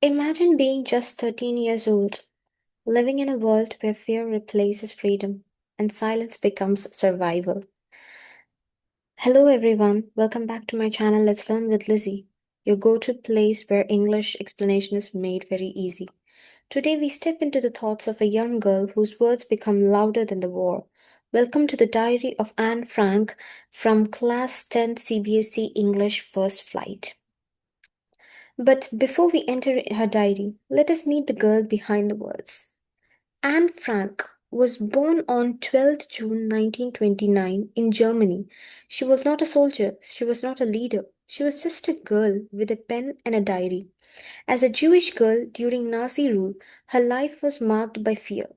Imagine being just 13 years old, living in a world where fear replaces freedom and silence becomes survival. Hello, everyone. Welcome back to my channel, Let's Learn with Lizzie, your go to place where English explanation is made very easy. Today, we step into the thoughts of a young girl whose words become louder than the war. Welcome to the diary of Anne Frank from Class 10 CBSE English First Flight. But before we enter her diary, let us meet the girl behind the words. Anne Frank was born on 12th June 1929 in Germany. She was not a soldier, she was not a leader. She was just a girl with a pen and a diary. As a Jewish girl during Nazi rule, her life was marked by fear.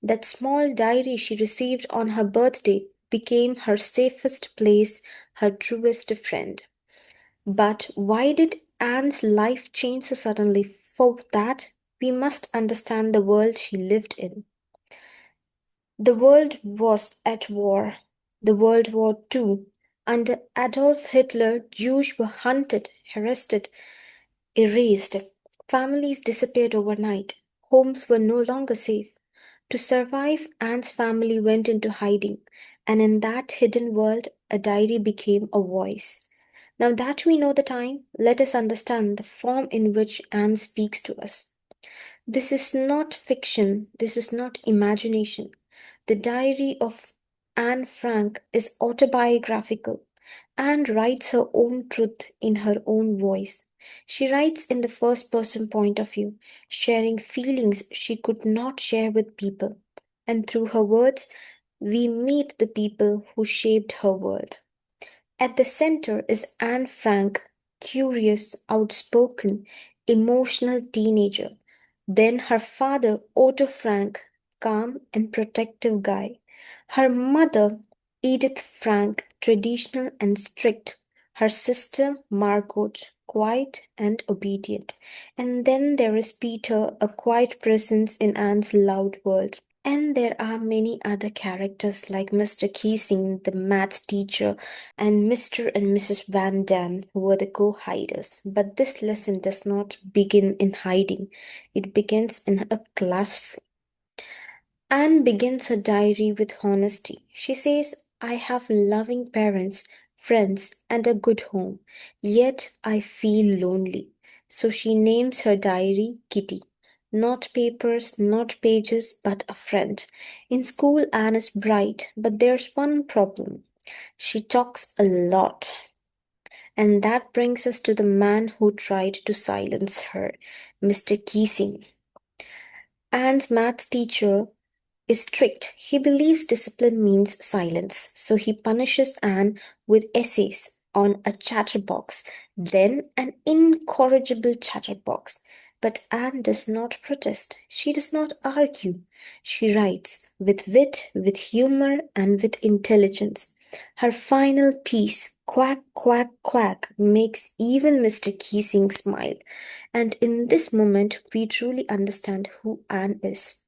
That small diary she received on her birthday became her safest place, her truest friend. But why did Anne's life change so suddenly? For that, we must understand the world she lived in. The world was at war. The World War II. Under Adolf Hitler, Jews were hunted, arrested, erased. Families disappeared overnight. Homes were no longer safe. To survive, Anne's family went into hiding, and in that hidden world, a diary became a voice. Now that we know the time, let us understand the form in which Anne speaks to us. This is not fiction, this is not imagination. The diary of Anne Frank is autobiographical. Anne writes her own truth in her own voice. She writes in the first person point of view, sharing feelings she could not share with people. And through her words, we meet the people who shaped her world. At the center is Anne Frank, curious, outspoken, emotional teenager. Then her father, Otto Frank, calm and protective guy. Her mother, Edith Frank, traditional and strict. Her sister, Margot, quiet and obedient. And then there is Peter, a quiet presence in Anne's loud world. And there are many other characters like Mr. Keesing, the maths teacher, and Mr. and Mrs. Van Dam, who were the co-hiders. But this lesson does not begin in hiding, it begins in a classroom. Anne begins her diary with honesty. She says, I have loving parents, friends, and a good home, yet I feel lonely. So she names her diary Kitty. Not papers, not pages, but a friend. In school, Anne is bright, but there's one problem. She talks a lot. And that brings us to the man who tried to silence her, Mr. Keesing. Anne's maths teacher is strict. He believes discipline means silence, so he punishes Anne with essays on a chatterbox, then an incorrigible chatterbox. But Anne does not protest. She does not argue. She writes with wit, with humor, and with intelligence. Her final piece, Quack, Quack, Quack, makes even Mr. Keesing smile. And in this moment, we truly understand who Anne is.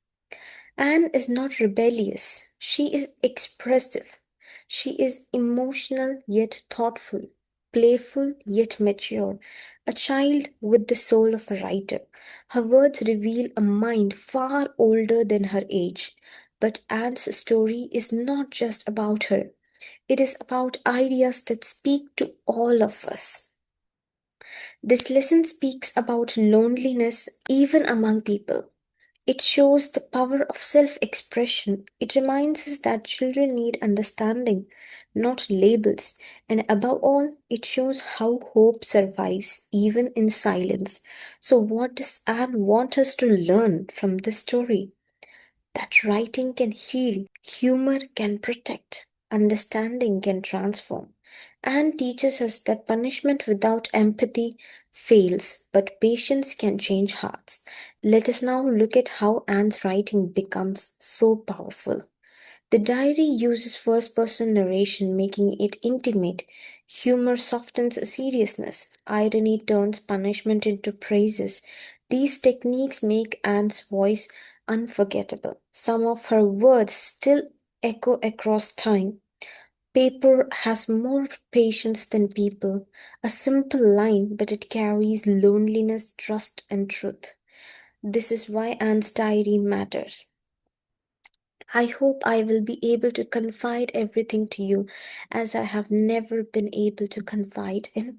Anne is not rebellious. She is expressive. She is emotional yet thoughtful, playful yet mature, a child with the soul of a writer. Her words reveal a mind far older than her age. But Anne's story is not just about her, it is about ideas that speak to all of us. This lesson speaks about loneliness even among people. It shows the power of self expression. It reminds us that children need understanding, not labels. And above all, it shows how hope survives even in silence. So, what does Anne want us to learn from this story? That writing can heal, humor can protect, understanding can transform. Anne teaches us that punishment without empathy fails, but patience can change hearts. Let us now look at how Anne's writing becomes so powerful. The diary uses first person narration, making it intimate. Humor softens seriousness. Irony turns punishment into praises. These techniques make Anne's voice unforgettable. Some of her words still echo across time. Paper has more patience than people. A simple line, but it carries loneliness, trust, and truth. This is why Anne's diary matters. I hope I will be able to confide everything to you as I have never been able to confide in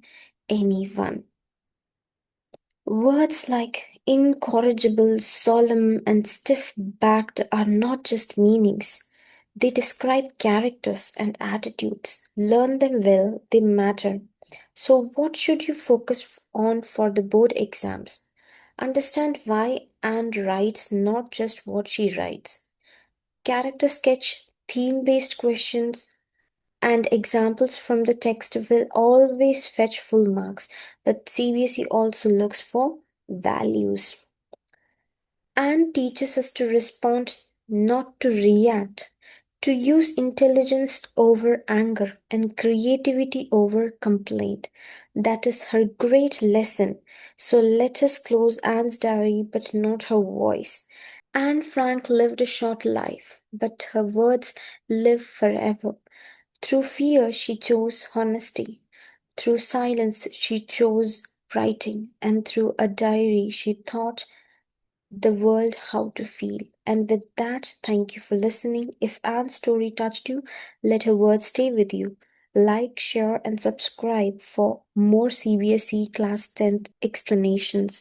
anyone. Words like incorrigible, solemn, and stiff backed are not just meanings. They describe characters and attitudes. Learn them well, they matter. So, what should you focus on for the board exams? Understand why Anne writes not just what she writes. Character sketch, theme based questions, and examples from the text will always fetch full marks, but CBSE also looks for values. And teaches us to respond, not to react, to use intelligence over anger and creativity over complaint. That is her great lesson. So let us close Anne's diary, but not her voice. Anne Frank lived a short life, but her words live forever. Through fear, she chose honesty. Through silence, she chose writing. And through a diary, she taught the world how to feel. And with that, thank you for listening. If Anne's story touched you, let her words stay with you. Like, share, and subscribe for more CBSE Class 10th explanations.